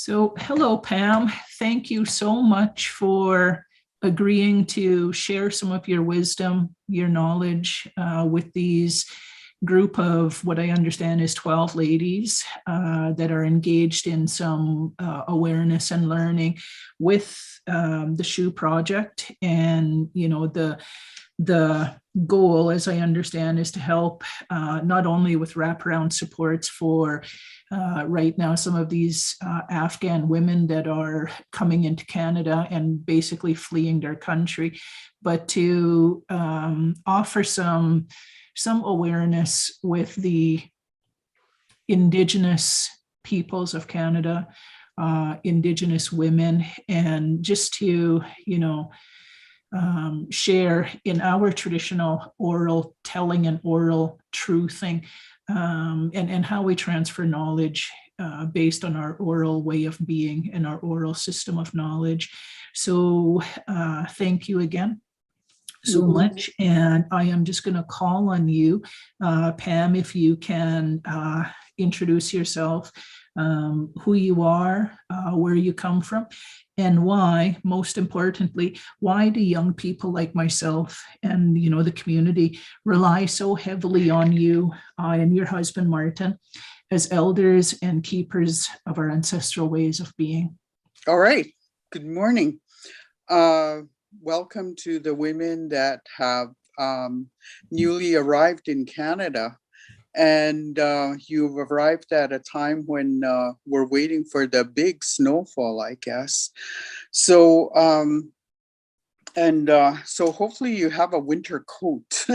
So, hello, Pam. Thank you so much for agreeing to share some of your wisdom, your knowledge with these group of what I understand is 12 ladies that are engaged in some awareness and learning with the SHU project. And, the goal, as I understand, is to help not only with wraparound supports for right now some of these Afghan women that are coming into Canada and basically fleeing their country, but to offer some awareness with the Indigenous peoples of Canada, Indigenous women, and just to, share in our traditional oral telling and oral truthing, and how we transfer knowledge based on our oral way of being and our oral system of knowledge. So thank you again so much. And I am just going to call on you, Pam, if you can introduce yourself, who you are, where you come from, and why, most importantly, why do young people like myself and the community rely so heavily on you and your husband, Martin, as elders and keepers of our ancestral ways of being? All right. Good morning. Welcome to the women that have newly arrived in Canada. And you've arrived at a time when we're waiting for the big snowfall, I guess. So, so hopefully you have a winter coat.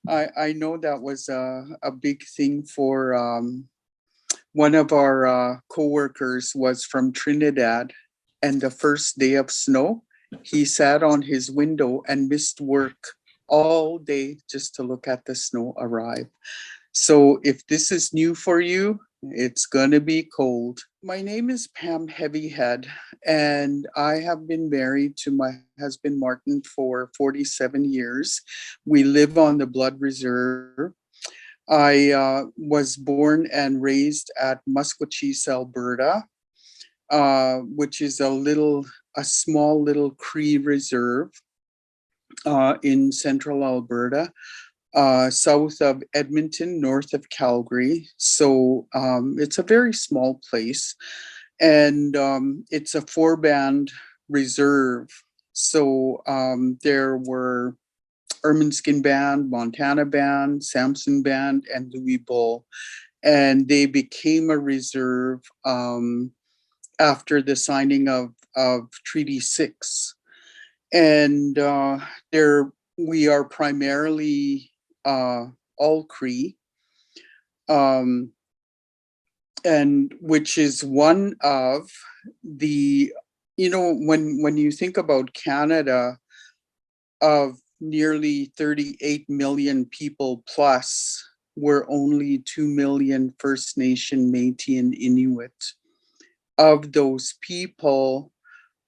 I know that was a big thing for one of our co-workers was from Trinidad, and the first day of snow, he sat on his window and missed work all day just to look at the snow arrive. So if this is new for you, it's going to be cold. My name is Pam Heavyhead, and I have been married to my husband, Martin, for 47 years. We live on the Blood Reserve. I was born and raised at Maskwacis, Alberta, which is a small little Cree reserve in central Alberta, south of Edmonton, north of Calgary. So it's a very small place, and it's a 4-band reserve. So there were Ermineskin Band, Montana Band, Samson Band, and Louis Bull. And they became a reserve after the signing of Treaty 6. And we are primarily all Cree, and which is one of the, when you think about Canada, of nearly 38 million people plus, we're only 2 million First Nation, Métis, and Inuit. Of those people,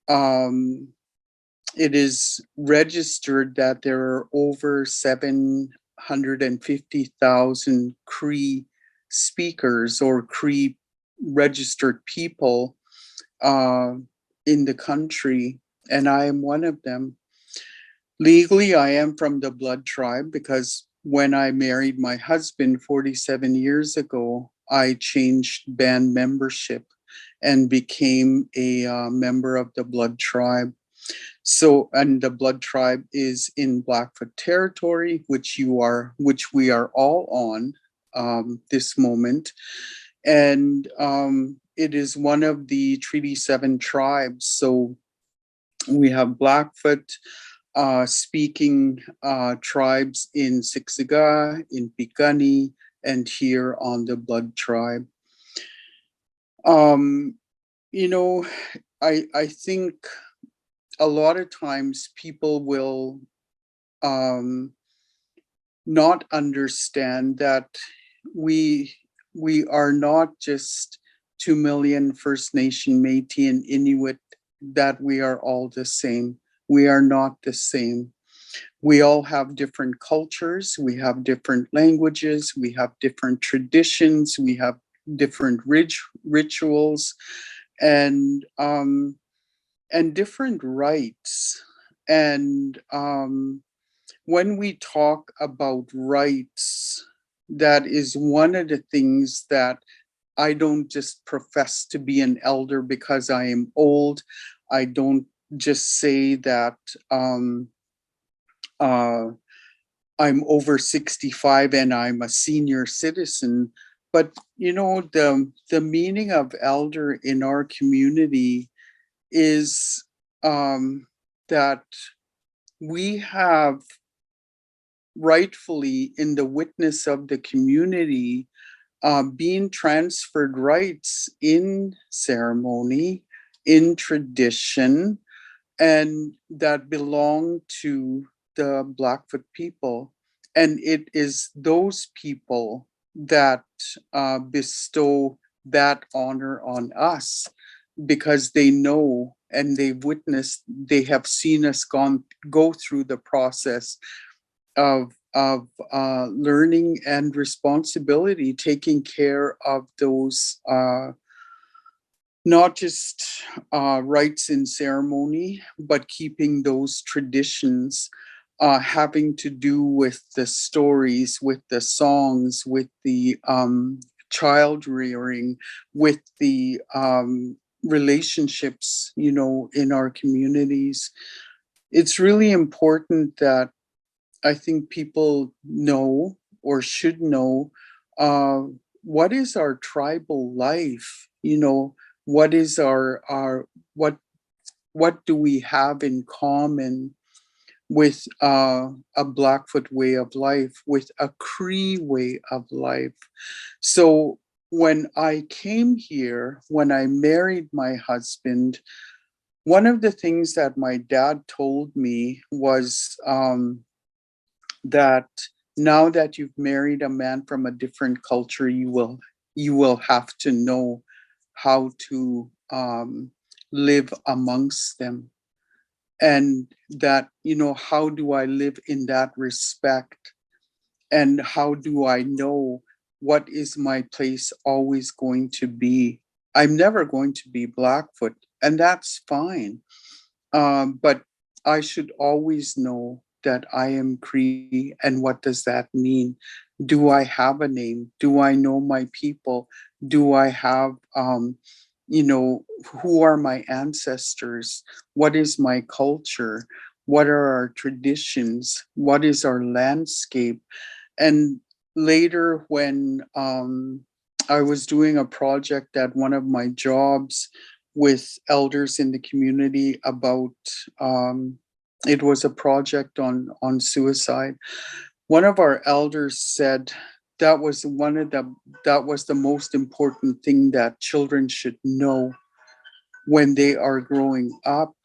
it is registered that there are over 750,000 Cree speakers or Cree registered people in the country, and I am one of them. Legally, I am from the Blood Tribe because when I married my husband 47 years ago, I changed band membership and became a member of the Blood Tribe. So, and the Blood Tribe is in Blackfoot territory, which we are all on this moment. And it is one of the Treaty 7 tribes. So we have Blackfoot speaking tribes in Siksika, in Piikani, and here on the Blood Tribe. I think a lot of times people will not understand that we are not just 2 million First Nation, Métis, and Inuit, that we are all the same. We are not the same. We all have different cultures, we have different languages, we have different traditions, we have different rituals, and different rites. And when we talk about rights, that is one of the things that I don't just profess to be an elder because I am old. I don't just say that uh, I'm over 65 and I'm a senior citizen. But the meaning of elder in our community is that we have rightfully, in the witness of the community, being transferred rights in ceremony, in tradition, and that belong to the Blackfoot people. And it is those people that bestow that honor on us, because they know and they've witnessed, they have seen us go through the process of learning and responsibility, taking care of those not just rites and ceremony, but keeping those traditions, having to do with the stories, with the songs, with the child rearing, with the relationships, in our communities. It's really important that I think people know, or should know, uh, what is our tribal life? What is our what do we have in common with a Blackfoot way of life, with a Cree way of life? So when I came here, when I married my husband, one of the things that my dad told me was, that now that you've married a man from a different culture, you will have to know how to live amongst them. And that, how do I live in that respect? And how do I know what is my place always going to be? I'm never going to be Blackfoot, and that's fine. But I should always know that I am Cree, and what does that mean? Do I have a name? Do I know my people? Do I have, who are my ancestors? What is my culture? What are our traditions? What is our landscape? And later, when I was doing a project at one of my jobs with elders in the community about, it was a project on suicide. One of our elders said that was the most important thing that children should know when they are growing up,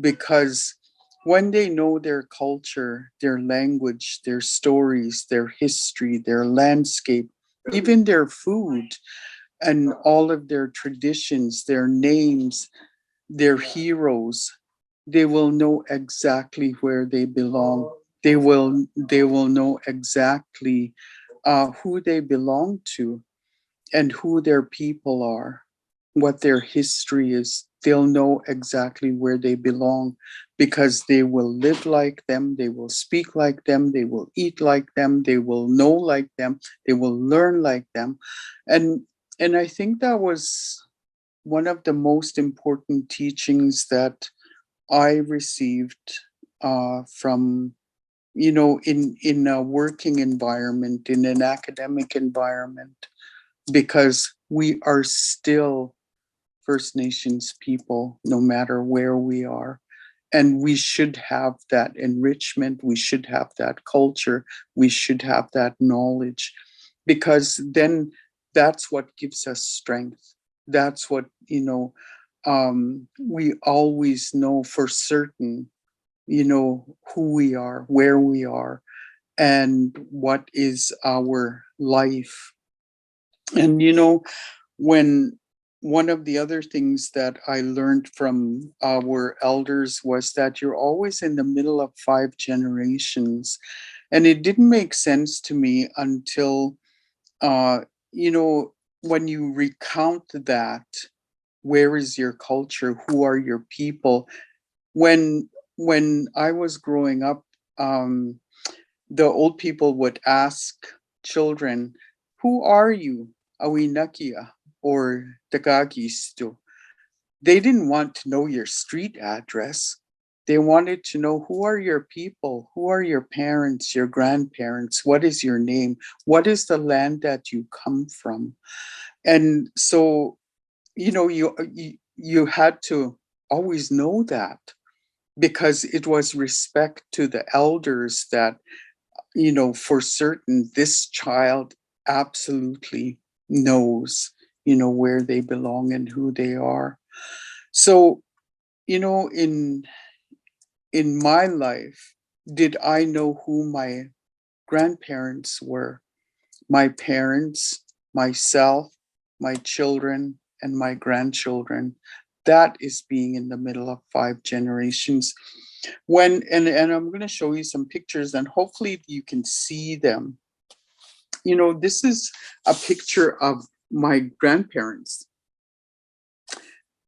because when they know their culture, their language, their stories, their history, their landscape, even their food, and all of their traditions, their names, their heroes, they will know exactly where they belong. They will know exactly who they belong to, and who their people are, what their history is. They'll know exactly where they belong, because they will live like them, they will speak like them, they will eat like them, they will know like them, they will learn like them. And I think that was one of the most important teachings that I received from, in a working environment, in an academic environment, because we are still First Nations people, no matter where we are. And we should have that enrichment, we should have that culture, we should have that knowledge, because then that's what gives us strength. That's what, we always know for certain, who we are, where we are, and what is our life. And when one of the other things that I learned from our elders was that you're always in the middle of 5 generations. And it didn't make sense to me until, uh, you know, when you recount that, where is your culture? Who are your people? When I was growing up, the old people would ask children, "Who are you, Awinakia or Tagagisto?" They didn't want to know your street address. They wanted to know, who are your people? Who are your parents, your grandparents? What is your name? What is the land that you come from? And so, you had to always know that, because it was respect to the elders that, for certain, this child absolutely knows, where they belong and who they are. So, in my life, did I know who my grandparents were? My parents, myself, my children, and my grandchildren. That is being in the middle of 5 generations. And I'm going to show you some pictures, and hopefully you can see them. This is a picture of my grandparents.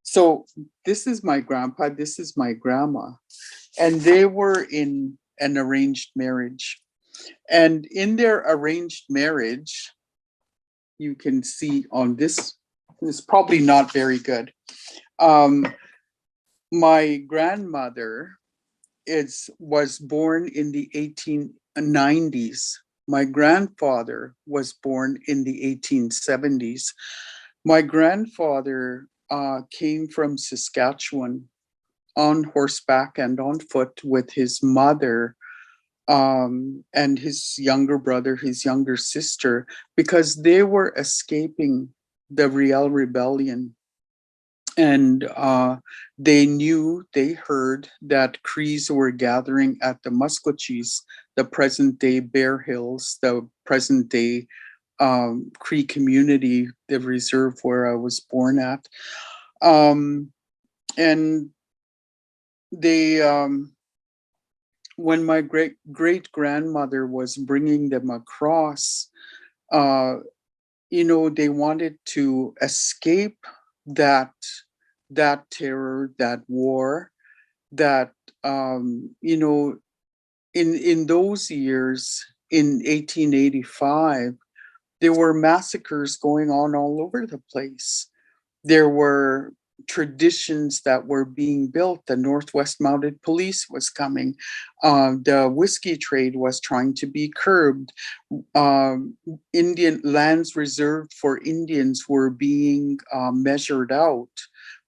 So this is my grandpa, this is my grandma, and they were in an arranged marriage. And in their arranged marriage, you can see on this is probably not very good. My grandmother was born in the 1890s. My grandfather was born in the 1870s. My grandfather came from Saskatchewan on horseback and on foot with his mother, and his younger brother, his younger sister, because they were escaping the Riel Rebellion. And they heard that Crees were gathering at the Musquechees, the present day Bear Hills, the present day Cree community, the reserve where I was born at. And they, when my great grandmother was bringing them across, they wanted to escape that terror, that war, that in those years, in 1885, there were massacres going on all over the place. There were traditions that were being built. The Northwest Mounted Police was coming. The whiskey trade was trying to be curbed. Indian lands reserved for Indians were being measured out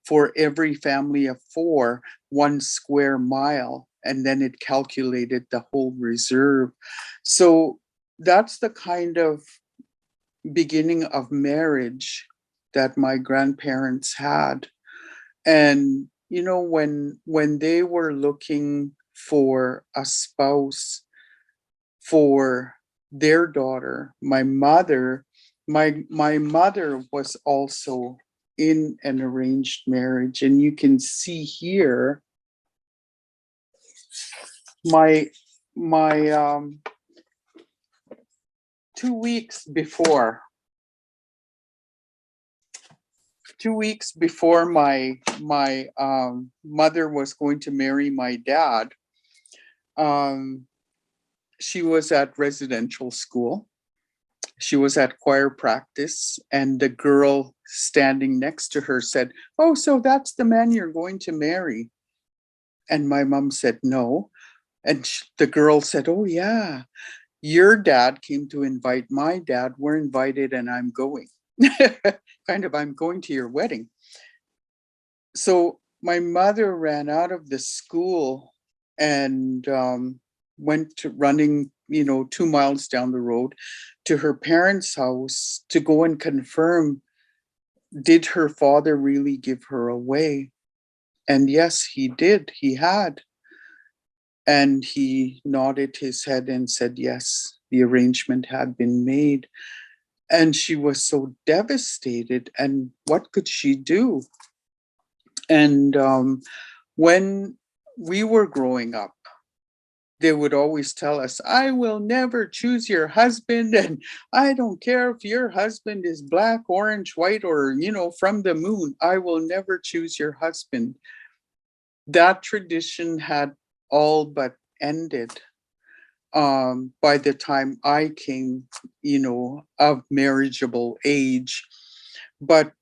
for every family of 4, 1 square mile, and then it calculated the whole reserve. So that's the kind of beginning of marriage that my grandparents had. And when they were looking for a spouse for their daughter, my mother was also in an arranged marriage. And you can see here my 2 weeks before my mother was going to marry my dad, she was at residential school. She was at choir practice, and the girl standing next to her said, "Oh, so that's the man you're going to marry?" And my mom said, "No." And the girl said, "Oh, yeah, your dad came to invite my dad. We're invited, and I'm going." Kind of, I'm going to your wedding. So my mother ran out of the school and went to running, 2 miles down the road to her parents' house to go and confirm, did her father really give her away? And yes, he did. He had. And he nodded his head and said, yes, the arrangement had been made. And she was so devastated. And what could she do? And when we were growing up, they would always tell us, I will never choose your husband. And I don't care if your husband is black, orange, white, or, from the moon. I will never choose your husband. That tradition had all but ended by the time I came, of marriageable age. But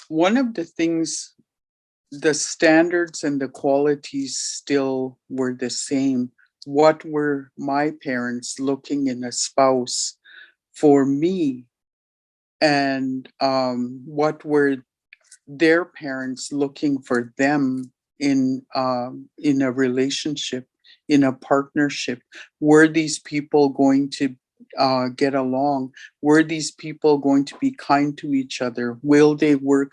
one of the things, the standards and the qualities still were the same. What were my parents looking in a spouse for me? And what were their parents looking for them in a relationship, in a partnership? Were these people going to get along? Were these people going to be kind to each other? Will they work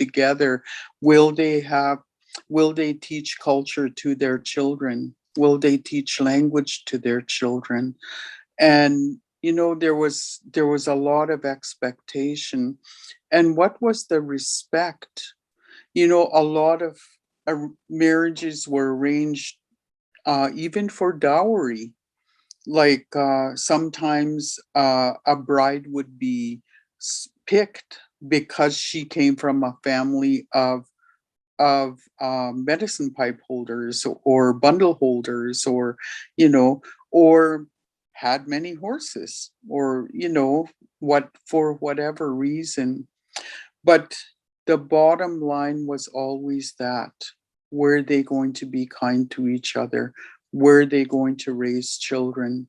together? Will they teach culture to their children? Will they teach language to their children? And there was a lot of expectation. And what was the respect? A lot of marriages were arranged even for dowry. Like sometimes a bride would be picked because she came from a family of medicine pipe holders or bundle holders, or or had many horses, or what, for whatever reason. But the bottom line was always that: were they going to be kind to each other? Were they going to raise children?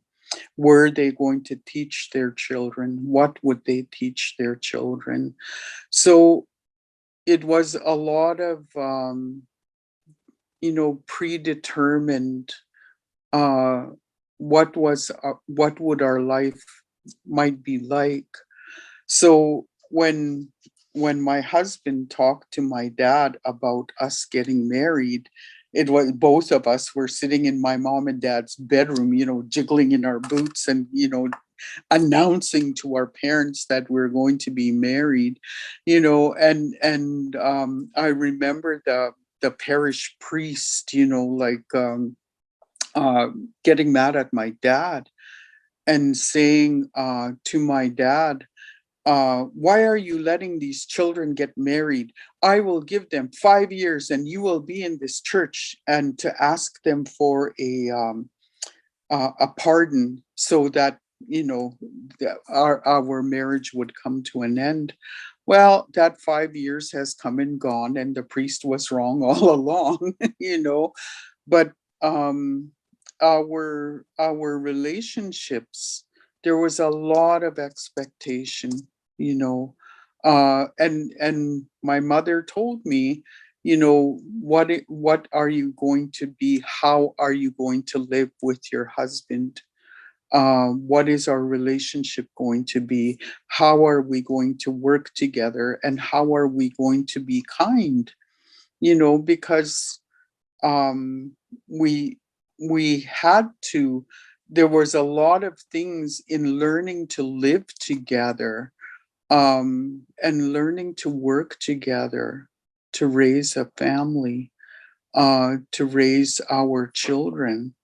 Were they going to teach their children? What would they teach their children? So it was a lot of predetermined, uh what would our life might be like. So when my husband talked to my dad about us getting married, it was, both of us were sitting in my mom and dad's bedroom, jiggling in our boots and announcing to our parents that we're going to be married. And I remember the parish priest, uh, getting mad at my dad and saying to my dad, why are you letting these children get married? I will give them 5 years and you will be in this church, and to ask them for a pardon so that our marriage would come to an end. Well, that 5 years has come and gone, and the priest was wrong all along. But um, our relationships, there was a lot of expectation, you know, and my mother told me, what are you going to be? How are you going to live with your husband? What is our relationship going to be? How are we going to work together? And how are we going to be kind? Because um, we we had to. There was a lot of things in learning to live together, and learning to work together to raise a family, to raise our children.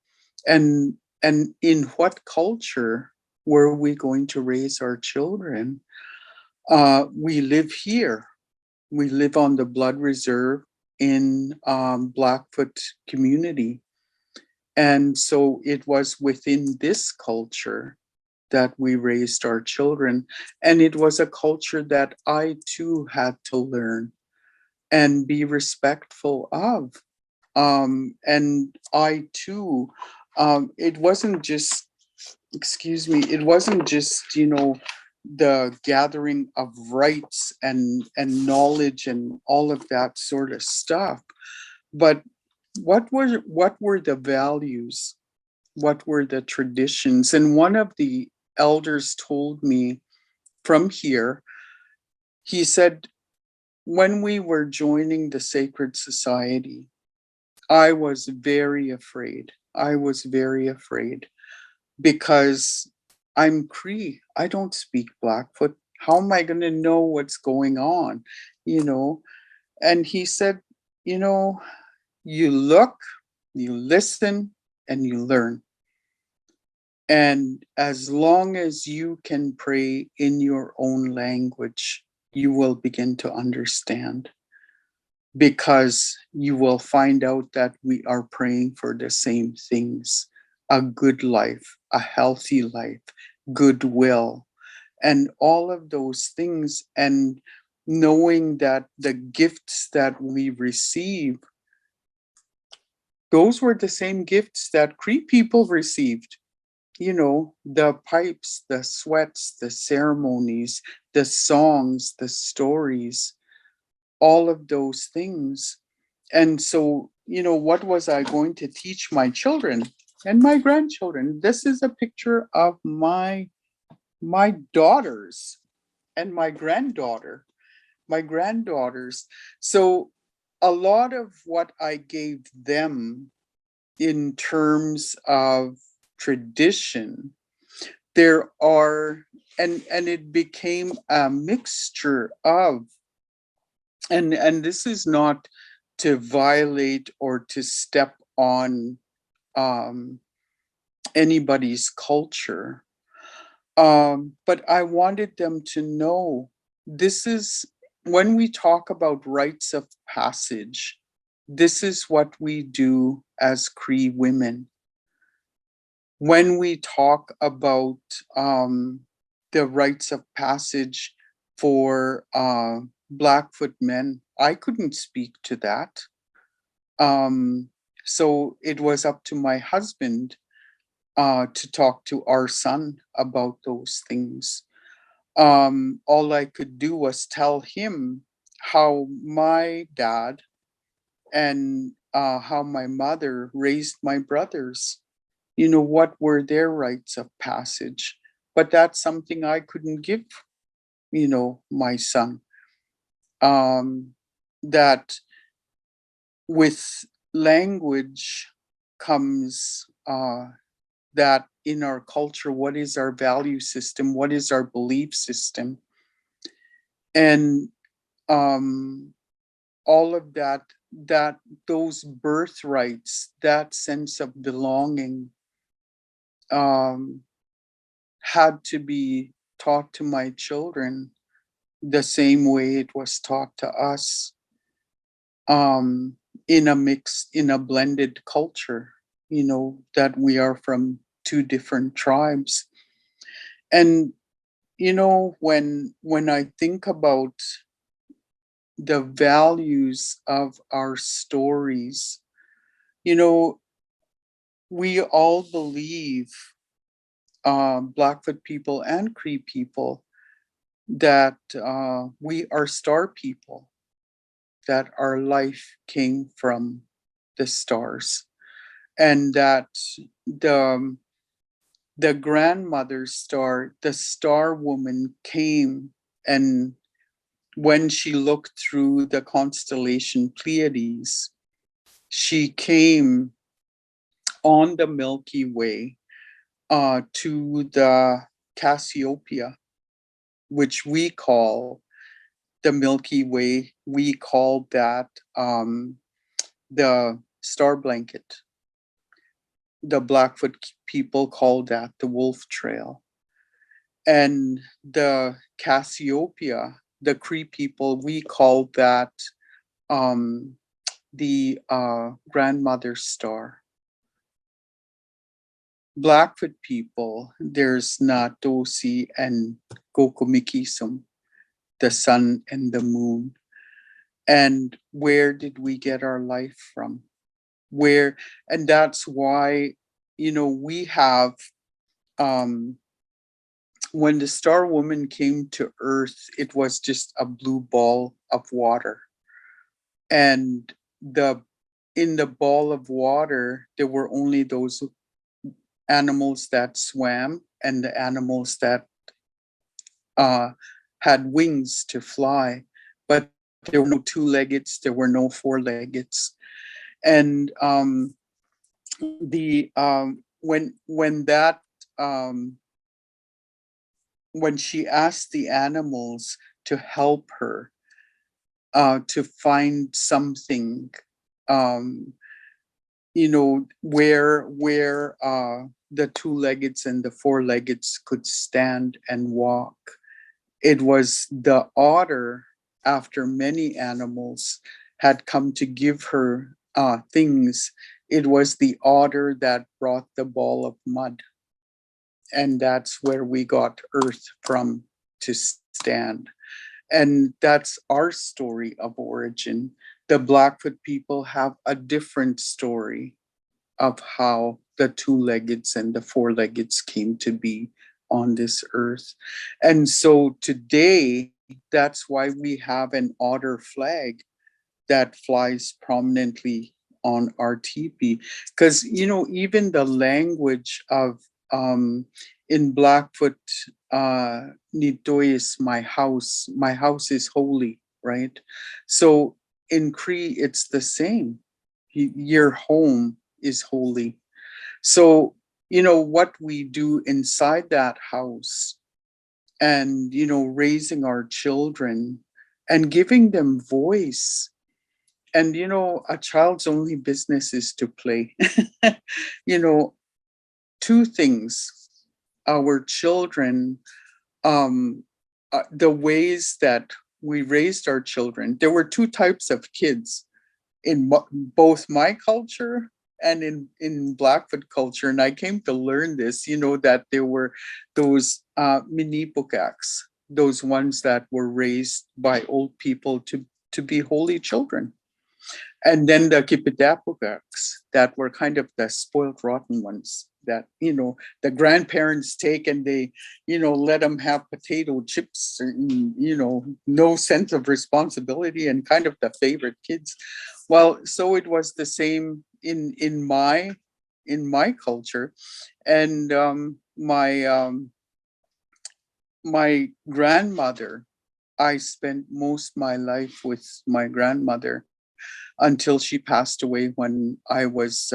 And in what culture were we going to raise our children? We live here. We live on the Blood Reserve in Blackfoot community. And so it was within this culture that we raised our children. And it was a culture that I too had to learn and be respectful of. And I too, it wasn't just, excuse me, it wasn't just, the gathering of rights and knowledge and all of that sort of stuff, but what were the values? What were the traditions? And one of the elders told me from here, he said, when we were joining the Sacred Society, I was very afraid. I was very afraid because I'm Cree. I don't speak Blackfoot. How am I going to know what's going on? You know? And he said, you know, you look, you listen, and you learn. And as long as you can pray in your own language, you will begin to understand, because you will find out that we are praying for the same things: a good life, a healthy life, goodwill, and all of those things. And knowing that the gifts that we receive, those were the same gifts that Cree people received. The pipes, the sweats, the ceremonies, the songs, the stories, all of those things. And so, what was I going to teach my children and my grandchildren? This is a picture of my daughters and my granddaughters. So a lot of what I gave them in terms of tradition, there are, and it became a mixture of, and this is not to violate or to step on um, anybody's culture, but I wanted them to know, this is, when we talk about rites of passage, this is what we do as Cree women. When we talk about the rites of passage for Blackfoot men, I couldn't speak to that. So it was up to my husband to talk to our son about those things. All I could do was tell him how my dad and how my mother raised my brothers. What were their rites of passage? But that's something I couldn't give, my son. That with language comes that in our culture, what is our value system? What is our belief system? And all of that those birthrights, that sense of belonging, had to be taught to my children the same way it was taught to us, in a blended culture, that we are from two different tribes. And when I think about the values of our stories, we all believe, Blackfoot people and Cree people, that we are star people, that our life came from the stars, and that the the grandmother star, the star woman, came, and when she looked through the constellation Pleiades, she came on the Milky Way to the Cassiopeia, which we call the Milky Way. We call that the star blanket. The Blackfoot people call that the Wolf Trail. And the Cassiopeia, the Cree people, we call that the grandmother star. Blackfoot people, there's Natosi and Gokomikisum, the sun and the moon. And where did we get our life from? And that's why, we have, when the star woman came to Earth, it was just a blue ball of water. And in the ball of water, there were only those animals that swam and the animals that had wings to fly. But there were no two-leggeds, there were no four-leggeds. And when she asked the animals to help her to find something, where the two-leggeds and the four-leggeds could stand and walk. It was the otter, after many animals had come to give her things. It was the otter that brought the ball of mud. And that's where we got earth from to stand. And that's our story of origin. The Blackfoot people have a different story of how the two-leggeds and the four-leggeds came to be on this earth. And so today, that's why we have an otter flag that flies prominently on our teepee. Because, even the language of in Blackfoot, Nitoy is my house is holy, right? So in Cree, it's the same. Your home is holy. So, what we do inside that house and, raising our children and giving them voice. And, a child's only business is to play. you know, Two things. Our children, the ways that we raised our children, there were two types of kids in both my culture and in Blackfoot culture. And I came to learn this, that there were those mini pukaks, those ones that were raised by old people to be holy children. And then the kipidapukaks that were kind of the spoiled rotten ones that, the grandparents take and they, let them have potato chips and, no sense of responsibility and kind of the favorite kids. Well, so it was the same in my culture. And my grandmother, I spent most my life with my grandmother until she passed away when I was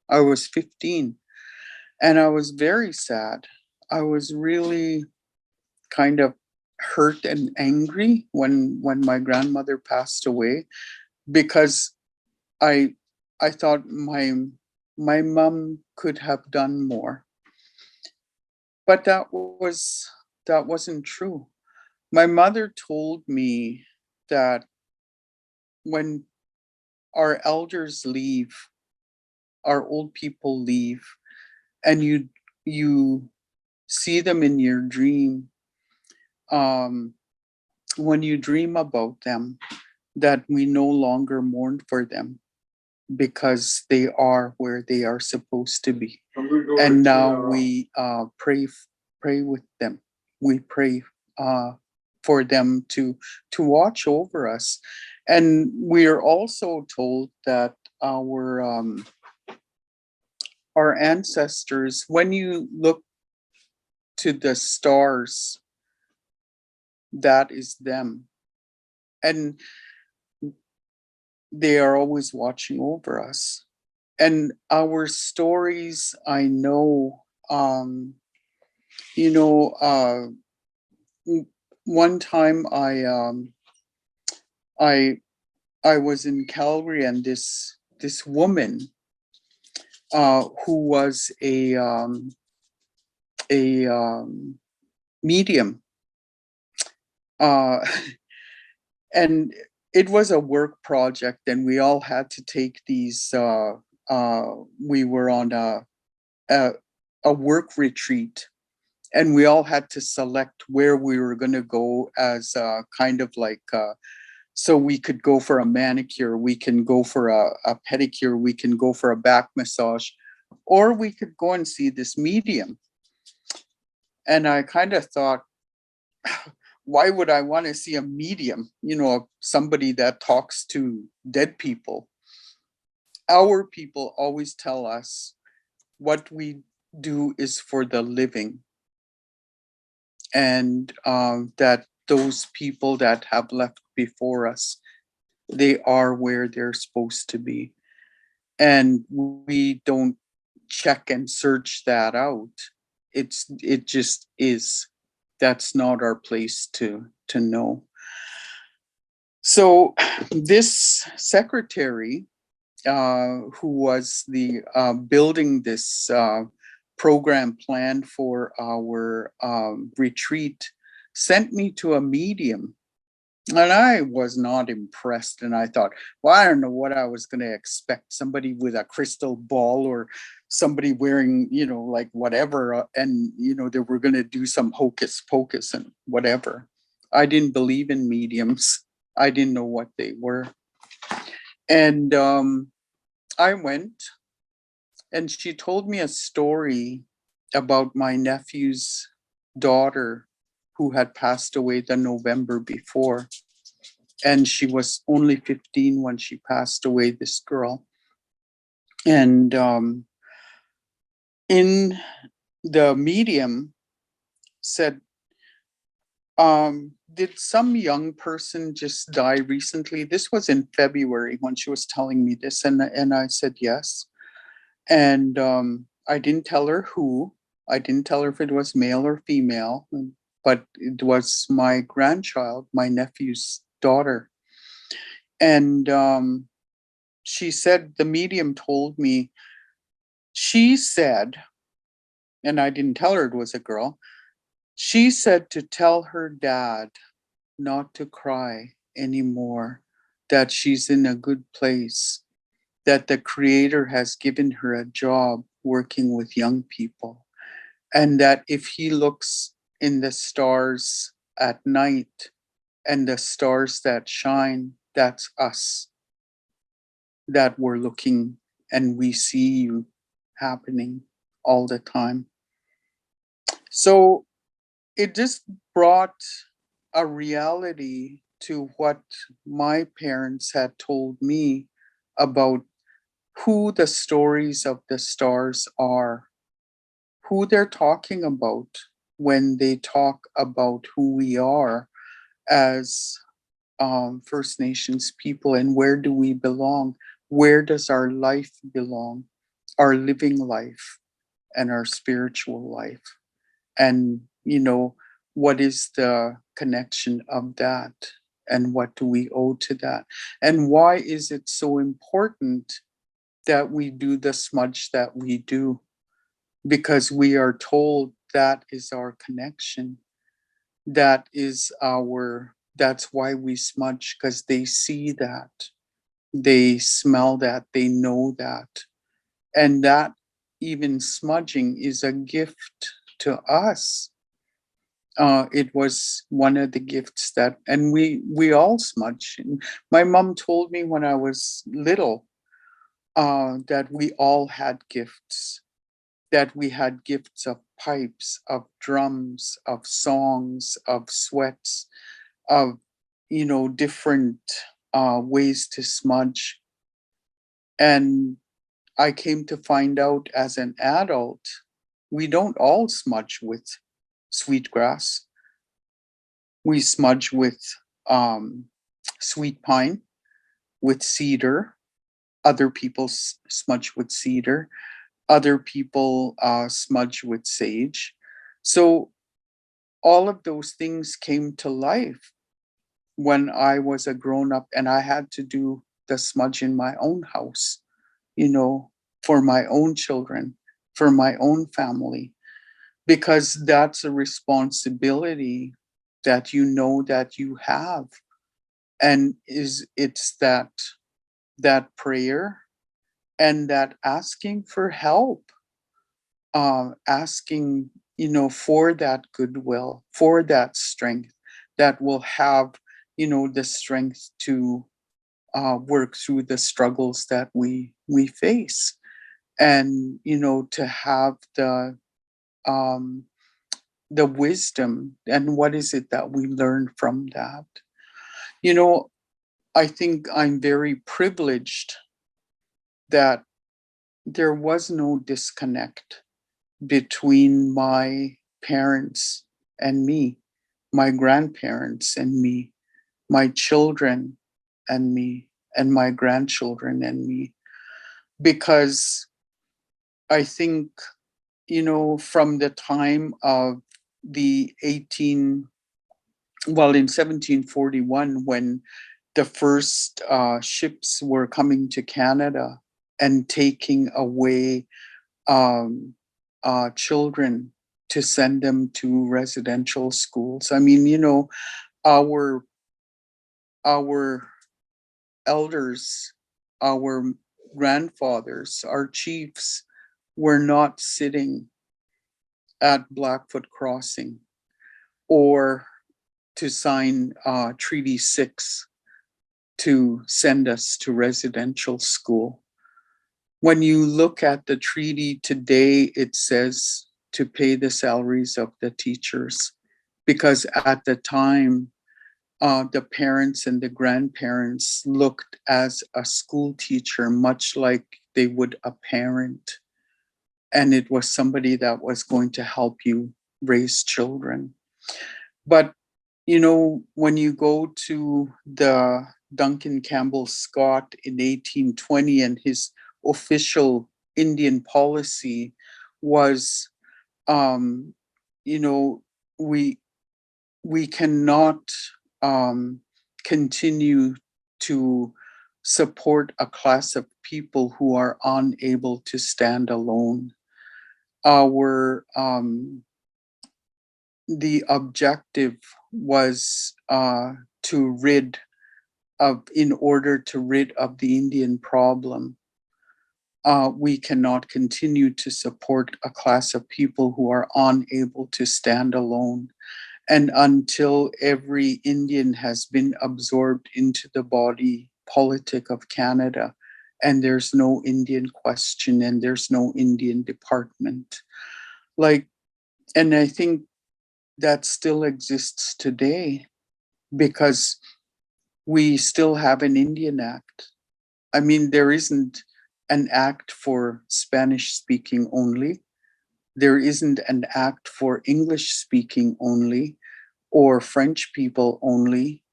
15. And I was very sad. I was really kind of hurt and angry when my grandmother passed away, because I thought my mom could have done more. But that wasn't true. My mother told me that when our elders leave, our old people leave, and you see them in your dream, when you dream about them, that we no longer mourn for them because they are where they are supposed to be. And now we pray with them. We pray for them to watch over us. And we are also told that our ancestors, when you look to the stars, that is them. And they are always watching over us. And our stories, I know, one time I was in Calgary, and this woman who was a medium, and it was a work project, and we all had to take these. We were on a work retreat, and we all had to select where we were going to go as kind of like. So we could go for a manicure, we can go for a pedicure, we can go for a back massage, or we could go and see this medium. And I kind of thought, why would I want to see a medium? Somebody that talks to dead people. Our people always tell us what we do is for the living, and that those people that have left before us, they are where they're supposed to be. And we don't check and search that out. It just is. That's not our place to know. So this secretary who was the building this program plan for our retreat, sent me to a medium. And I was not impressed. And I thought, well, I don't know what I was going to expect. Somebody with a crystal ball or somebody wearing, like whatever. And, they were going to do some hocus pocus and whatever. I didn't believe in mediums. I didn't know what they were. And I went, and she told me a story about my nephew's daughter who had passed away the November before. And she was only 15 when she passed away, this girl. And in the medium said, did some young person just die recently? This was in February when she was telling me this. And I said, yes. And I didn't tell her who. I didn't tell her if it was male or female, but it was my grandchild, my nephew's daughter. And she said, the medium told me, she said, and I didn't tell her it was a girl, she said to tell her dad not to cry anymore, that she's in a good place, that the Creator has given her a job working with young people, and that if he looks in the stars at night and the stars that shine, that's us, that we're looking and we see you happening all the time. So it just brought a reality to what my parents had told me about who the stories of the stars are, who they're talking about when they talk about who we are as First Nations people, and where do we belong? Where does our life belong? Our living life and our spiritual life. And, what is the connection of that? And what do we owe to that? And why is it so important that we do the smudge that we do? Because we are told that is our connection. That's why we smudge, because they see that, they smell that, they know that. And that even smudging is a gift to us. It was one of the gifts that, and we all smudge. And my mom told me when I was little that we all had gifts, that we had gifts of pipes, of drums, of songs, of sweats, of, different ways to smudge. And I came to find out as an adult, we don't all smudge with sweetgrass. We smudge with sweet pine, with cedar. Other people smudge with cedar. Other people smudge with sage. So all of those things came to life when I was a grown up, and I had to do the smudge in my own house, for my own children, for my own family, because that's a responsibility that that you have. And it's that prayer and that asking for help, asking, for that goodwill, for that strength that will have, the strength to work through the struggles that we face, and to have the wisdom. And what is it that we learn from that? I think I'm very privileged that there was no disconnect between my parents and me, my grandparents and me, my children and me, and my grandchildren and me. Because I think, from the time of in 1741, when the first ships were coming to Canada and taking away children to send them to residential schools. I mean, our our elders, our grandfathers, our chiefs were not sitting at Blackfoot Crossing or to sign Treaty 6 to send us to residential school. When you look at the treaty today, it says to pay the salaries of the teachers, because at the time, the parents and the grandparents looked as a school teacher, much like they would a parent. And it was somebody that was going to help you raise children. But, when you go to the Duncan Campbell Scott in 1820, and his official Indian policy was, we cannot continue to support a class of people who are unable to stand alone. The objective was in order to rid of the Indian problem. We cannot continue to support a class of people who are unable to stand alone. And until every Indian has been absorbed into the body politic of Canada, and there's no Indian question and there's no Indian department. And I think that still exists today because we still have an Indian Act. I mean, there isn't an act for Spanish speaking only. There isn't an act for English speaking only or French people only.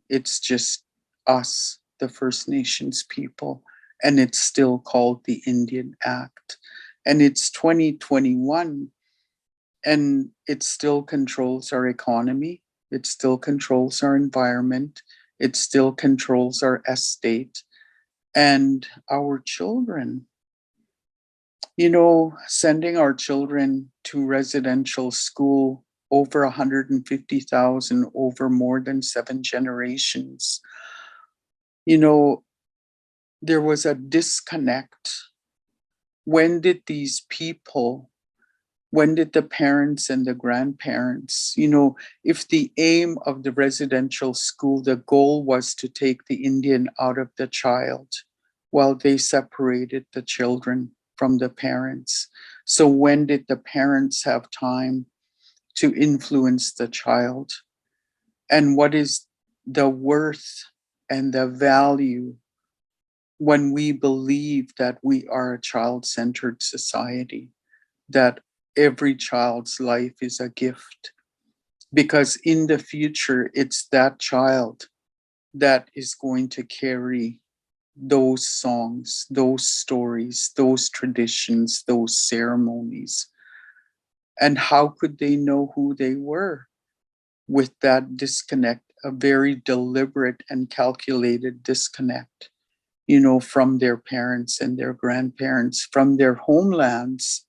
It's just us, the First Nations people, and it's still called the Indian Act. And it's 2021, and it still controls our economy. It still controls our environment. It still controls our estate and our children. Sending our children to residential school, over 150,000 over more than 7 generations. There was a disconnect. When did the parents and the grandparents, if the aim of the residential school, the goal was to take the Indian out of the child, while they separated the children from the parents. So when did the parents have time to influence the child? And what is the worth and the value when we believe that we are a child-centered society, that every child's life is a gift? Because in the future, it's that child that is going to carry those songs, those stories, those traditions, those ceremonies. And how could they know who they were with that disconnect, a very deliberate and calculated disconnect, from their parents and their grandparents, from their homelands?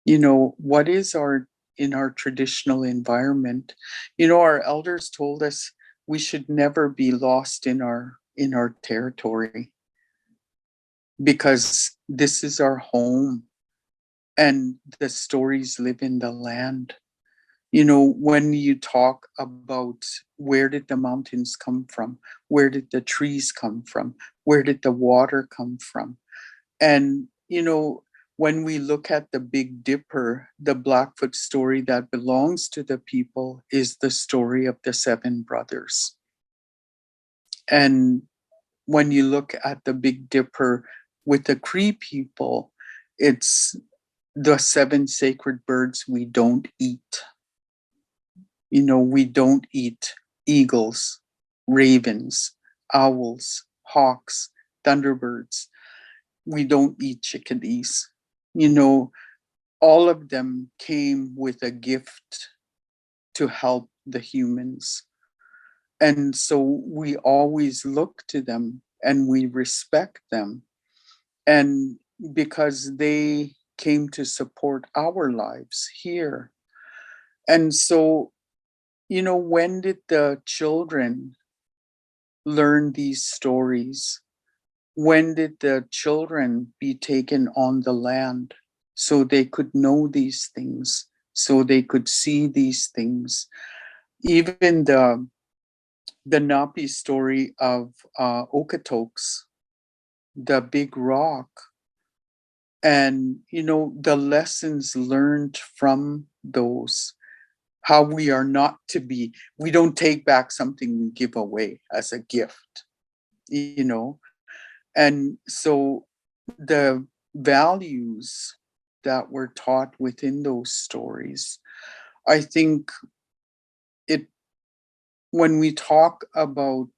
What is in our traditional environment? Our elders told us we should never be lost in our territory, because this is our home and the stories live in the land. When you talk about where did the mountains come from, where did the trees come from, where did the water come from? And, when we look at the Big Dipper, the Blackfoot story that belongs to the people is the story of the 7 brothers. And when you look at the Big Dipper with the Cree people, it's the 7 sacred birds we don't eat. We don't eat eagles, ravens, owls, hawks, thunderbirds. We don't eat chickadees. All of them came with a gift to help the humans. And so we always look to them and we respect them. And because they came to support our lives here. And so, when did the children learn these stories? When did the children be taken on the land so they could know these things, so they could see these things? Even the Napi story of Okotoks, the big rock, and the lessons learned from those, how we are not to be, we don't take back something we give away as a gift, you know and so the values that were taught within those stories, I think it when we talk about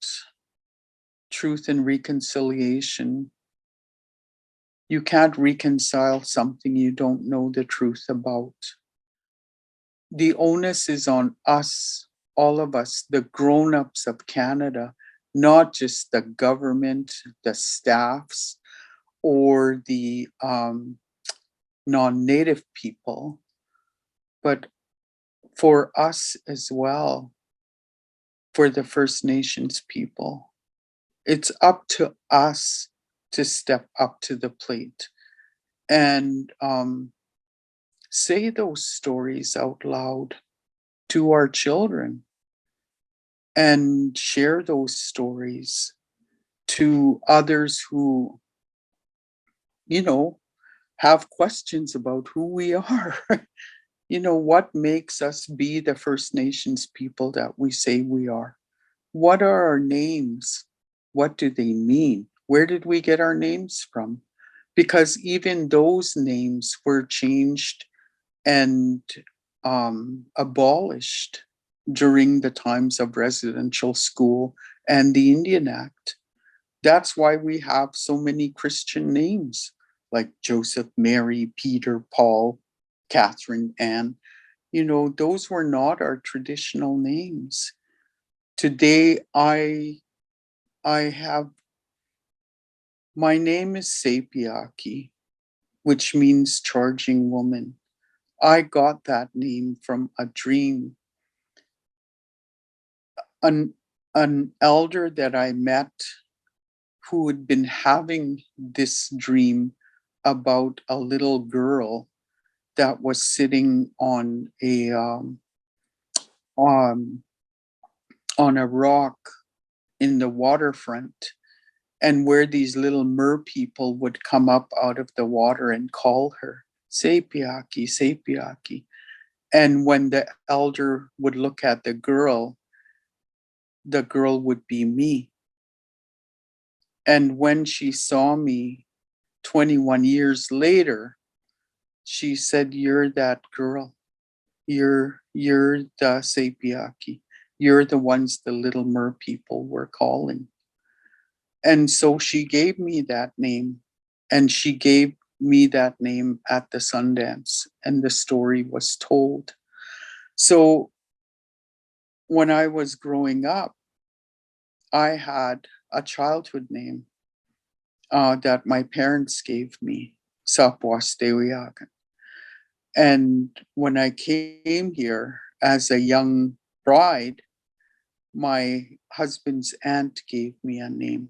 truth and reconciliation, you can't reconcile something you don't know the truth about. The onus is on us, all of us, the grown-ups of Canada, not just the government, the staffs, or the non-native people, but for us as well, for the First Nations people. It's up to us to step up to the plate and say those stories out loud to our children and share those stories to others who, you know, have questions about who we are. What makes us be the First Nations people that we say we are? What are our names? What do they mean? Where did we get our names from? Because even those names were changed and abolished during the times of residential school and the Indian Act. That's why we have so many Christian names like Joseph, Mary, Peter, Paul, Catherine, Anne. Those were not our traditional names. Today, I have my name is Sapiaki, which means charging woman. I got that name from a dream. An elder that I met who had been having this dream about a little girl that was sitting on on a rock in the waterfront, and where these little mer people would come up out of the water and call her Sapiaki, Sapiaki. And when the elder would look at the girl would be me. And when she saw me 21 years later, she said, "You're that girl. You're the Sapiaki. You're the ones the little mer people were calling." And so she gave me that name, and she gave me that name at the Sundance, and the story was told. So when I was growing up, I had a childhood name that my parents gave me, Sapwas Dewiagan. And when I came here as a young bride, my husband's aunt gave me a name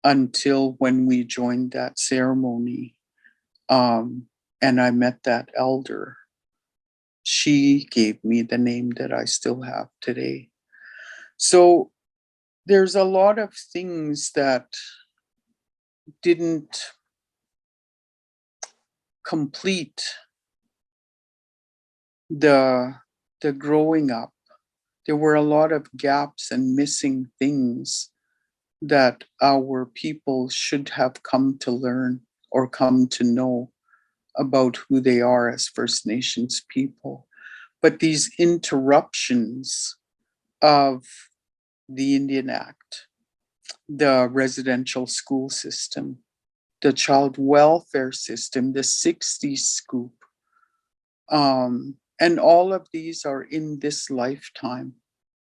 until when we joined that ceremony, and I met that elder. She gave me the name that I still have today. So there's a lot of things that didn't complete the the growing up. There were a lot of gaps and missing things that our people should have come to learn or come to know about who they are as First Nations people. But these interruptions of the Indian Act, the residential school system, the child welfare system, the 60s scoop, and all of these are in this lifetime.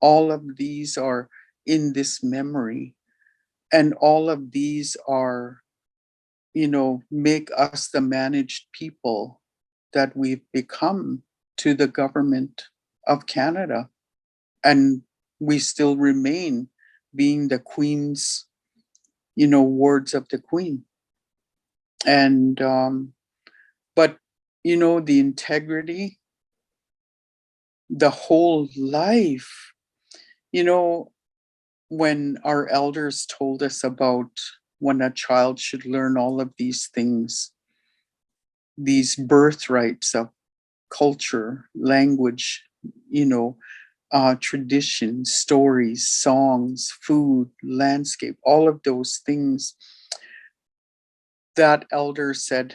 all of these are in this memory, and all of these are, make us the managed people that we've become to the government of Canada. And we still remain being the Queen's, wards of the Queen. And, but, the integrity, the whole life, you know, when our elders told us about when a child should learn all of these things, these birthrights of culture, language, you know, traditions, stories, songs, food, landscape, all of those things, that elder said,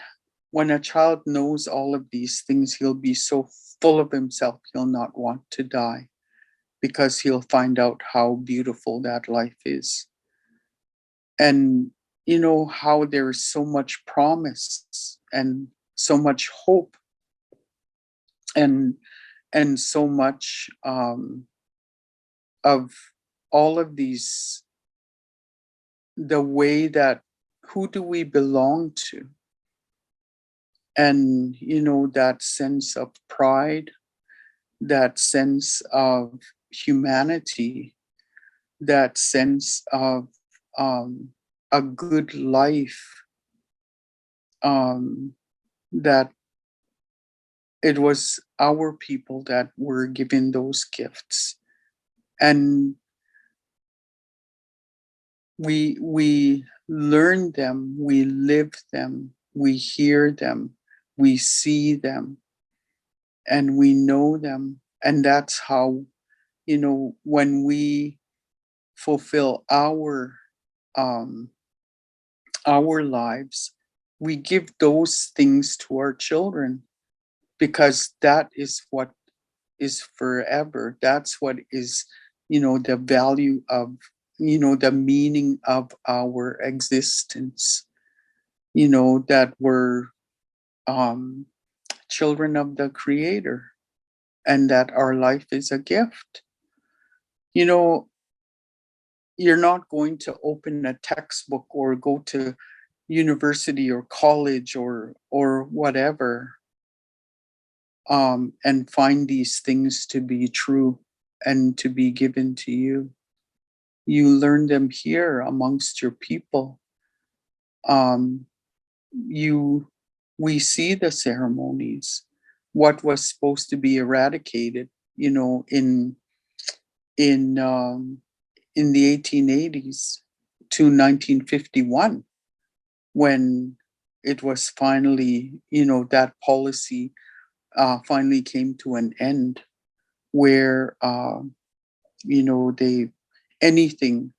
when a child knows all of these things, he'll be so full of himself, he'll not want to die because he'll find out how beautiful that life is. And how there's so much promise and so much hope, and so much of all of these, the way that, who do we belong to, and that sense of pride, that sense of humanity, that sense of a good life, that it was our people that were given those gifts. And we learn them, we live them, we hear them, we see them, and we know them. And that's how, when we fulfill um our lives, we give those things to our children, because that is what is forever. That's what is, the value of, the meaning of our existence, that we're um, children of the Creator, and that our life is a gift. You know, you're not going to open a textbook or go to university or college or whatever, and find these things to be true and to be given to you. You learn them here amongst your people. Um, you, we see the ceremonies, what was supposed to be eradicated, in in the 1880s to 1951, when it was finally, that policy finally came to an end, where they, anything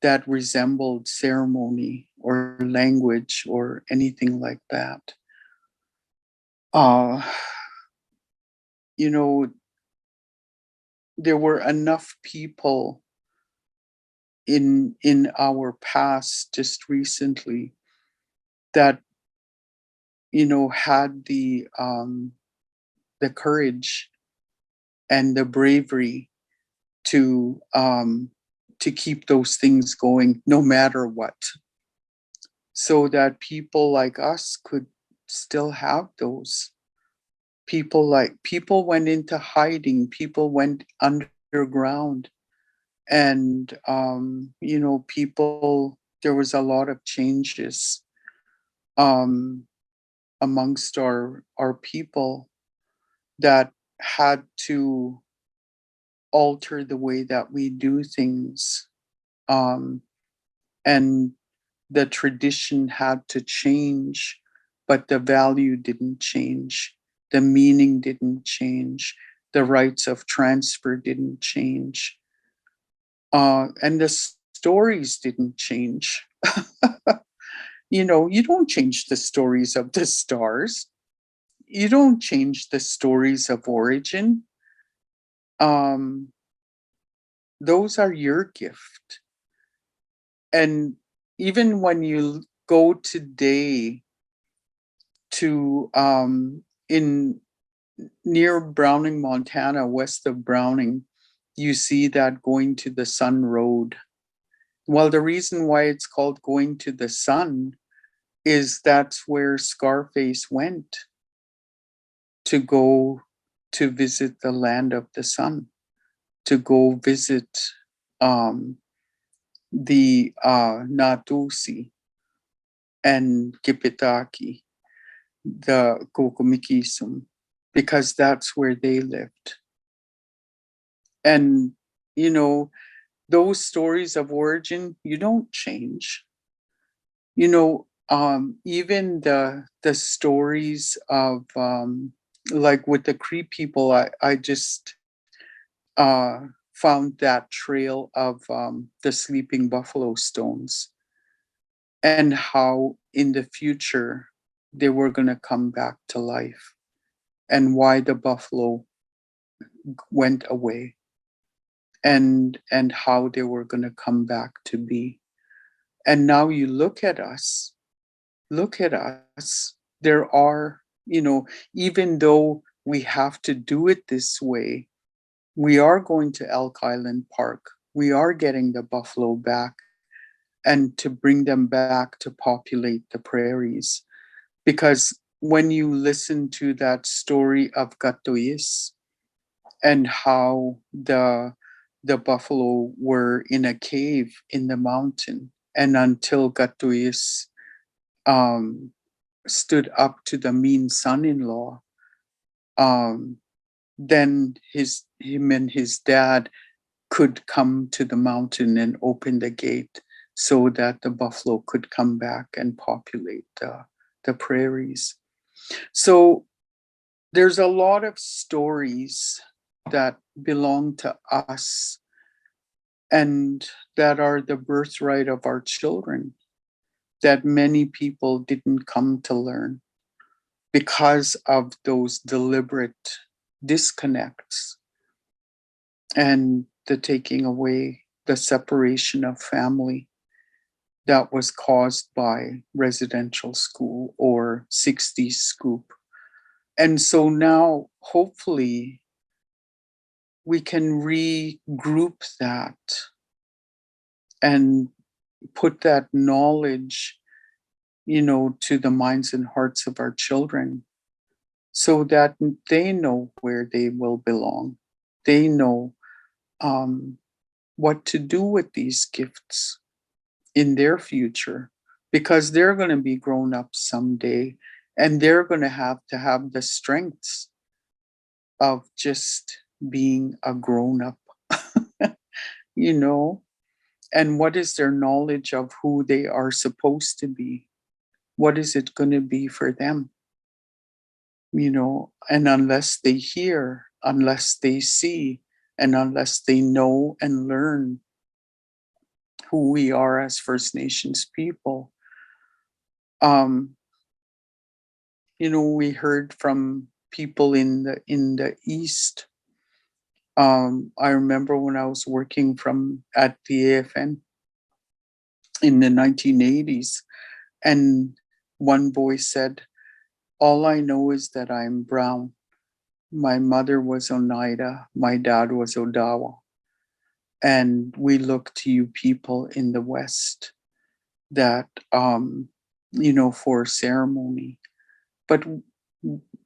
that resembled ceremony or language or anything like that, uh you know there were enough people in our past just recently that had the courage and the bravery to keep those things going no matter what, so that people like us could still have those. People went into hiding, people went underground, and people, there was a lot of changes um amongst our people that had to alter the way that we do things, um and the tradition had to change, but the value didn't change, the meaning didn't change, the rights of transfer didn't change, and the stories didn't change. You don't change the stories of the stars, you don't change the stories of origin. um those are your gift. And even when you go today to in near Browning, Montana, west of Browning, you see that going to the sun road. Well, the reason why it's called going to the sun is that's where Scarface went to go to visit the land of the sun, to go visit um, the Natusi and Kipitaki, the Kokomikisum, because that's where they lived. And, you know, those stories of origin, you don't change. You know, even the stories of like with the Cree people, I just uh found that trail of the sleeping buffalo stones and how in the future they were going to come back to life and why the buffalo went away and how they were going to come back to be. And now you look at us. There are, you know, even though we have to do it this way, we are going to Elk Island Park. We are getting the buffalo back and to bring them back to populate the prairies. Because when you listen to that story of Gatois and how the buffalo were in a cave in the mountain, and until Gatois um, stood up to the mean son-in-law, um, then him and his dad could come to the mountain and open the gate so that the buffalo could come back and populate the prairies. So there's a lot of stories that belong to us and that are the birthright of our children that many people didn't come to learn because of those deliberate disconnects and the taking away, the separation of family that was caused by residential school or 60s scoop. And so now, hopefully, we can regroup that and put that knowledge, you know, to the minds and hearts of our children so that they know where they will belong. They know um, what to do with these gifts in their future because they're going to be grown up someday and they're going to have the strengths of just being a grown up, you know, and what is their knowledge of who they are supposed to be? What is it going to be for them? You know, and unless they hear, unless they see, and unless they know and learn who we are as First Nations people, um, you know, we heard from people in the East. I remember when I was working from at the AFN in the 1980s, and one boy said, "All I know is that I'm brown. My mother was Oneida, my dad was Odawa, and we look to you people in the West that you know, for ceremony, but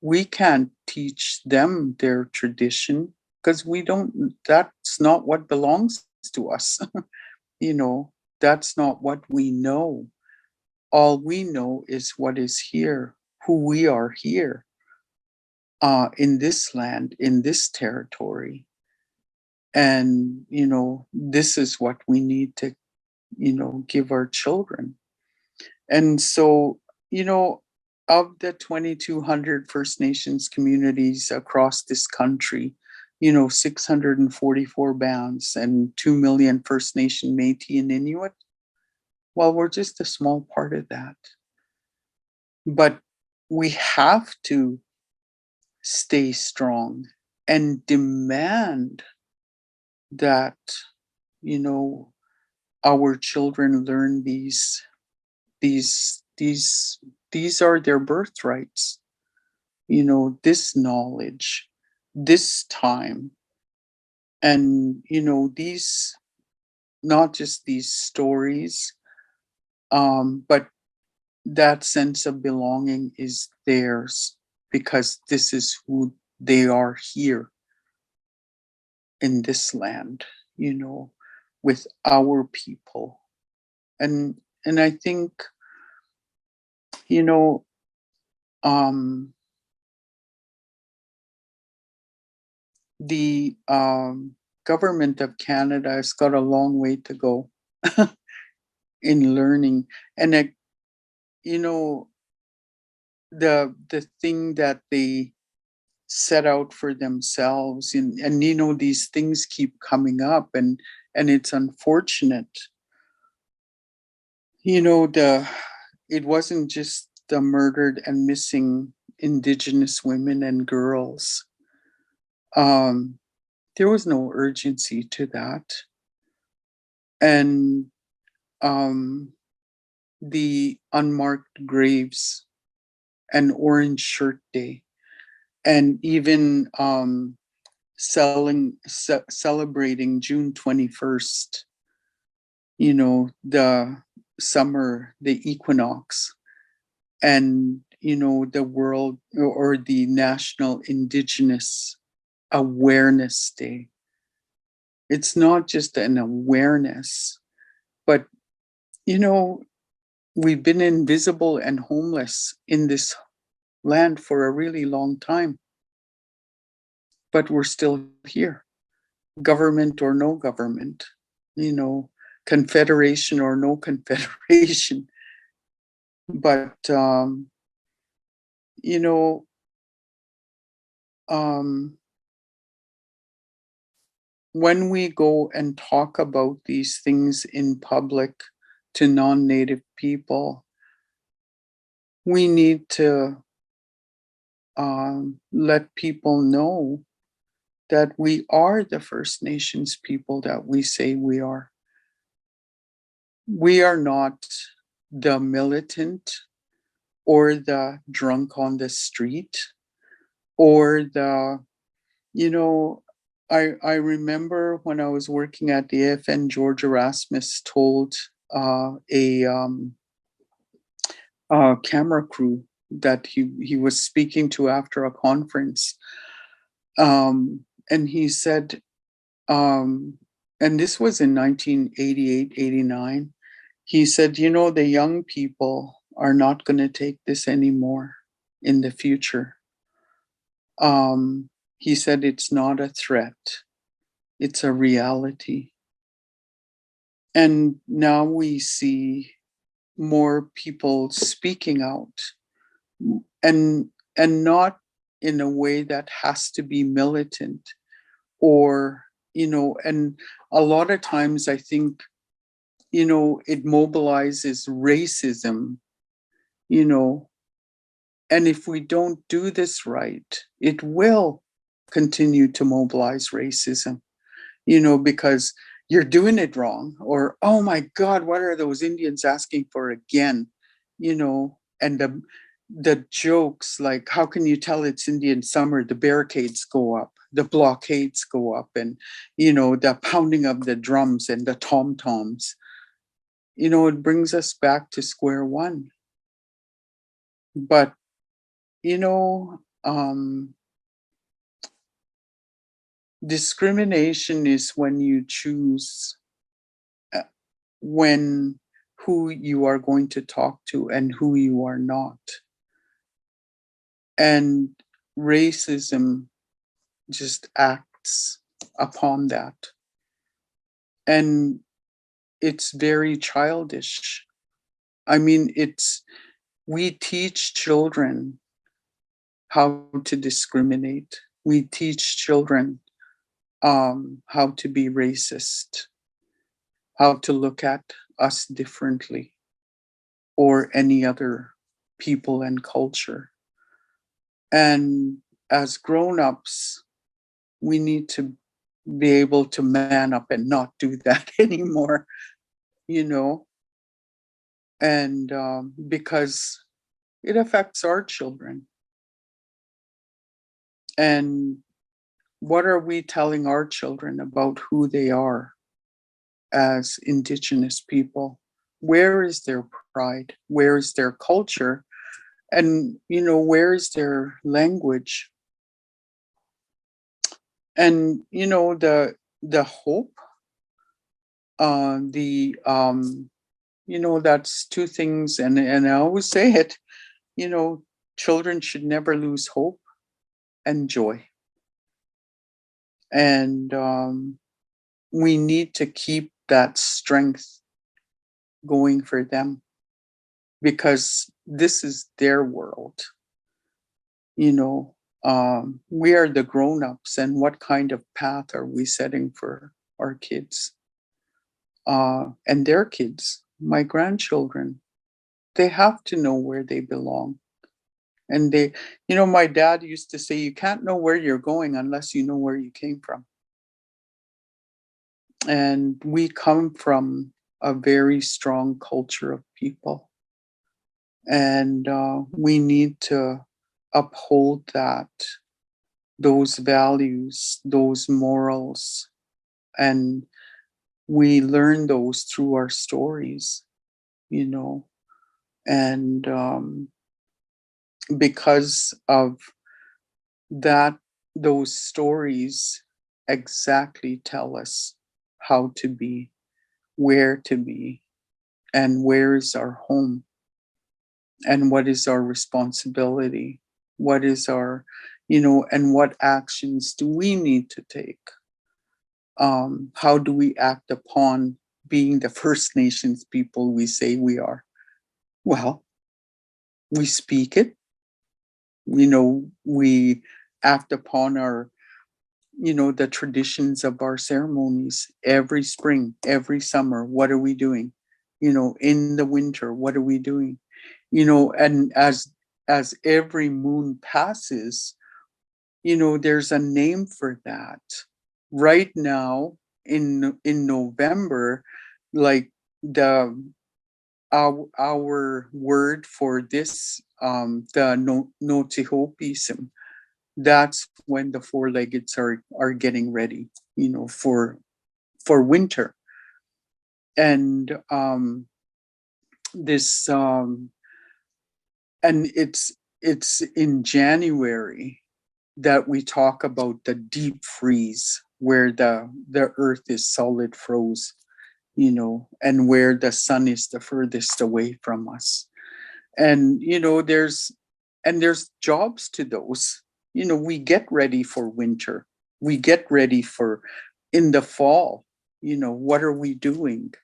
we can't teach them their tradition because we don't. That's not what belongs to us. You know, that's not what we know. All we know is what is here, who we are here, in this land, in this territory. And, you know, this is what we need to, you know, give our children. And so, you know, of the 2,200 First Nations communities across this country, you know, 644 bands and 2 million First Nation Métis and Inuit, well, we're just a small part of that. But we have to stay strong and demand that, you know, our children learn these these these are their birthrights, you know, this knowledge, this time, And, these, not just these stories, but that sense of belonging is theirs because this is who they are here in this land, you know, with our people. And I think, you know, um, the government of Canada has got a long way to go in learning. And you know, the thing that they set out for themselves, and these things keep coming up, and it's unfortunate. The it wasn't just the murdered and missing Indigenous women and girls. um there was no urgency to that. And um the unmarked graves and Orange Shirt Day, and even celebrating June 21st, the summer, the equinox, and the world, or the National Indigenous Awareness Day. It's not just an awareness, but you know we've been invisible and homeless in this land for a really long time, but we're still here, government or no government, you know, confederation or no confederation. But, you know, um, when we go and talk about these things in public to non Native people, we need to let people know that we are the First Nations people that we say we are. We are not the militant or the drunk on the street or the, you know, I remember when I was working at the AFN, George Erasmus told a camera crew that he was speaking to after a conference. And he said, and this was in 1988, 89. He said, the young people are not going to take this anymore in the future. He said, it's not a threat, it's a reality. And now we see more people speaking out, and not in a way that has to be militant, or and a lot of times I think it mobilizes racism, you know and if we don't do this right, it will continue to mobilize racism, because you're doing it wrong, or, oh my God, what are those Indians asking for again? And the jokes like, how can you tell it's Indian summer? The barricades go up, the blockades go up, and, the pounding of the drums and the tom-toms. It brings us back to square one. But, you know, um, discrimination is when you choose uh, when who you are going to talk to and who you are not. And racism just acts upon that. And it's very childish. I mean, we teach children how to discriminate. We teach children how to be racist, how to look at us differently, or any other people and culture. And as grown-ups, we need to be able to man up and not do that anymore, you know, and because it affects our children. And What are we telling our children about who they are as Indigenous people? Where is their pride? Where is their culture? And, where is their language? And, the hope, that's two things. And I always say it, children should never lose hope and joy. And we need to keep that strength going for them, because this is their world. We are the grown-ups, and what kind of path are we setting for our kids and their kids, my grandchildren? They have to know where they belong. And my dad used to say, you can't know where you're going unless you know where you came from. And we come from a very strong culture of people. And we need to uphold those values, those morals. And we learn those through our stories, and because of that, those stories exactly tell us how to be, where to be, and where is our home, and what is our responsibility, what is our, and what actions do we need to take? How do we act upon being the First Nations people we say we are? Well, we speak it, we act upon our, the traditions of our ceremonies every spring, every summer. What are we doing? In the winter, what are we doing? And as every moon passes, there's a name for that. Right now in November, like our word for this, the Notihopism, that's when the four-leggeds are getting ready, for winter. And this and it's in January that we talk about the deep freeze, where the earth is solid froze, and where the sun is the furthest away from us. And there's jobs to those. We get ready for winter, we get ready for in the fall. What are we doing?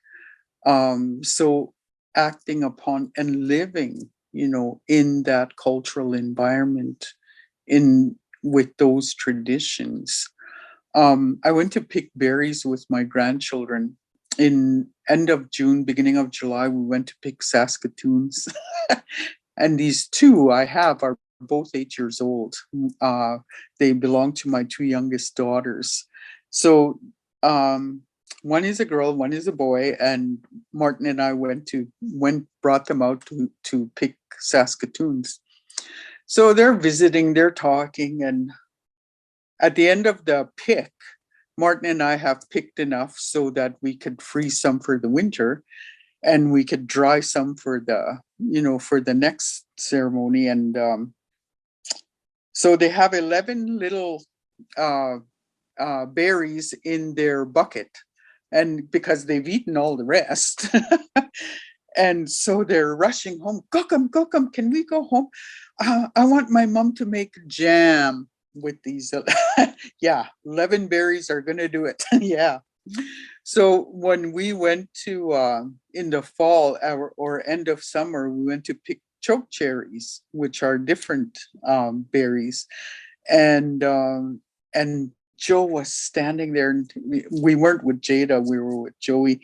So acting upon and living, in that cultural environment, in with those traditions. I went to pick berries with my grandchildren in end of June, beginning of July. We went to pick Saskatoons. And these two I have are both 8 years old. They belong to my two youngest daughters. So one is a girl, one is a boy, and Martin and I brought them out to pick Saskatoons. So they're visiting, they're talking, and at the end of the pick, Martin and I have picked enough so that we could freeze some for the winter, and we could dry some for the next ceremony. And so they have 11 little berries in their bucket, and because they've eaten all the rest. And so they're rushing home. Kokum, can we go home? I want my mom to make jam with these. Yeah, 11 berries are going to do it. Yeah. So when we went to, in the fall or end of summer, we went to pick choke cherries, which are different berries. And Joe was standing there, and we weren't with Jada, we were with Joey.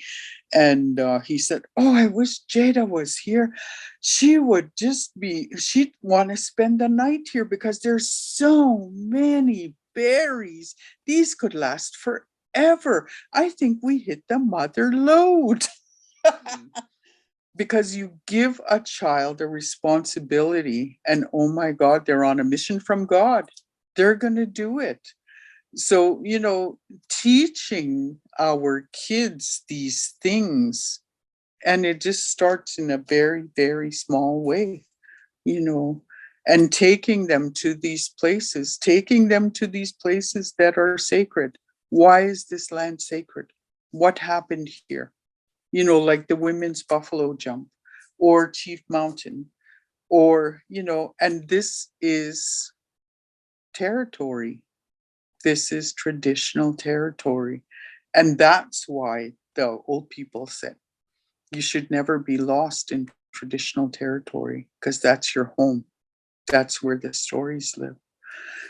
And he said, oh, I wish Jada was here. She'd want to spend the night here because there's so many berries. These could last forever. I think we hit the mother lode. Because you give a child a responsibility, and oh my God, they're on a mission from God. They're going to do it. So, teaching our kids these things, and it just starts in a very, very small way, you know, and taking them to these places that are sacred. Why is this land sacred? What happened here? Like the women's buffalo jump or Chief Mountain, or, and this is territory. This is traditional territory. And that's why the old people said, you should never be lost in traditional territory because that's your home. That's where the stories live.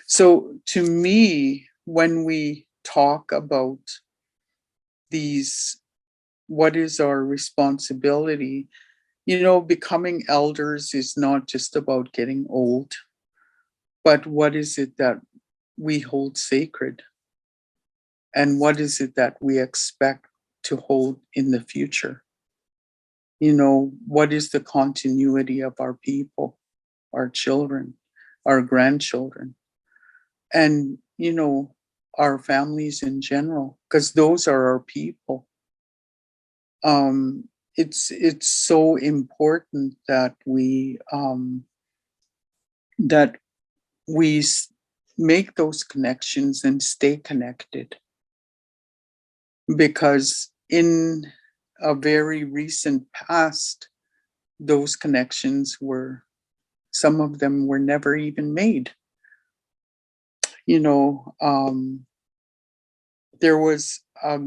So to me, when we talk about these, what is our responsibility? Becoming elders is not just about getting old, but what is it that we hold sacred? And what is it that we expect to hold in the future? What is the continuity of our people, our children, our grandchildren, and, our families in general, because those are our people. It's so important that that we make those connections and stay connected, because in a very recent past, those connections some of them were never even made. You know, there was a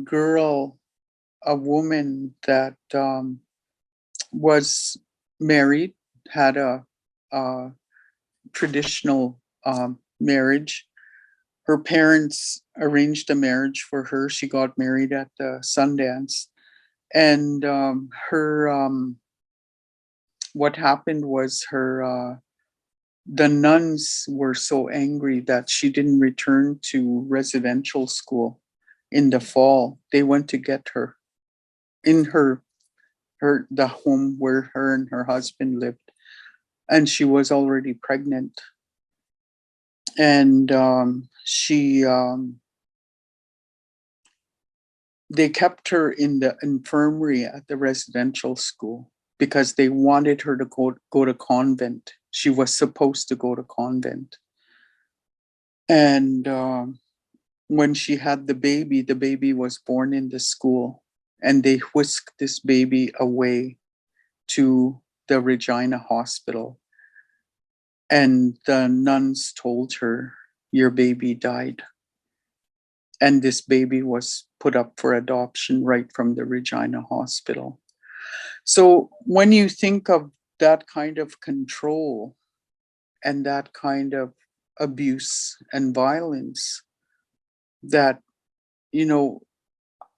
woman that was married, had a traditional marriage. Her parents arranged a marriage for her. She got married at Sundance, and what happened was the nuns were so angry that she didn't return to residential school in the fall. They went to get her in the home where her and her husband lived, and she was already pregnant. And they kept her in the infirmary at the residential school because they wanted her to go to convent. She was supposed to go to convent. And when she had the baby was born in the school, and they whisked this baby away to the Regina Hospital. And the nuns told her, your baby died. And this baby was put up for adoption right from the Regina Hospital. So when you think of that kind of control and that kind of abuse and violence, that,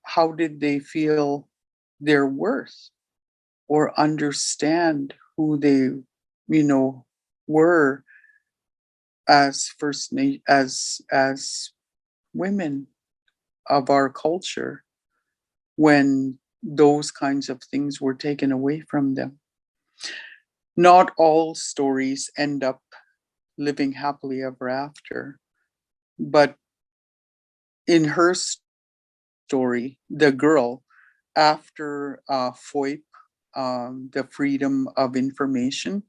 how did they feel their worth or understand who they, were as as women of our culture, when those kinds of things were taken away from them? Not all stories end up living happily ever after, but in her story, the girl, after FOIP, the Freedom of Information,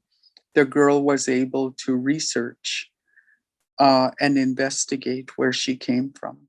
the girl was able to research and investigate where she came from.